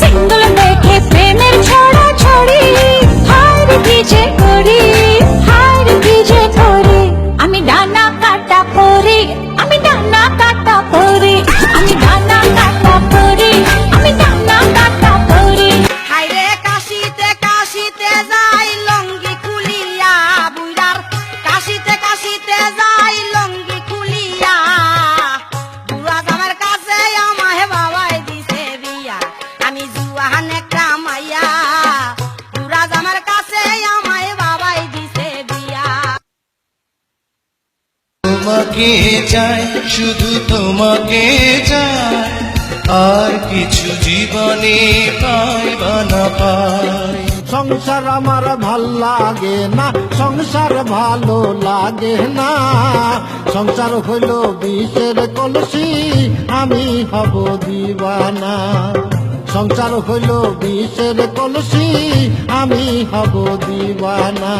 Single দেখে প্রেমের ছড়া ছড়ি, হার কি যে করি, হার কি যে করি। আমি ডানা কাটা পরি, আমি ডানা কাটা পরি, আমি ডানা কাটা পরি, আমি ডানা কাটা পরি। হাইরে কাশিতে কাশিতে যাই লঙ্গি খুলিয়া, বুইরার কাশিতে কাশিতে যাই লঙ্গি খুলিয়া। বুড়া জামার কাছে আমায় বাবাই দিছে বিয়া, আমি জুয়ান একটা মাইয়া। বুড়া জামার কাছে আমায় বাবাই দিছে বিয়া। তোমাকে চাই, শুধু তোমাকে চাই, আর কিছু জীবনে পাই বা না পাই। সংসার আমার ভাল লাগে না, সংসার ভালো লাগে না। সংসার হইল বিষের কলসি, আমি হব দিবানা। সংসার হইল বিষের কলসি, আমি হব দিবানা।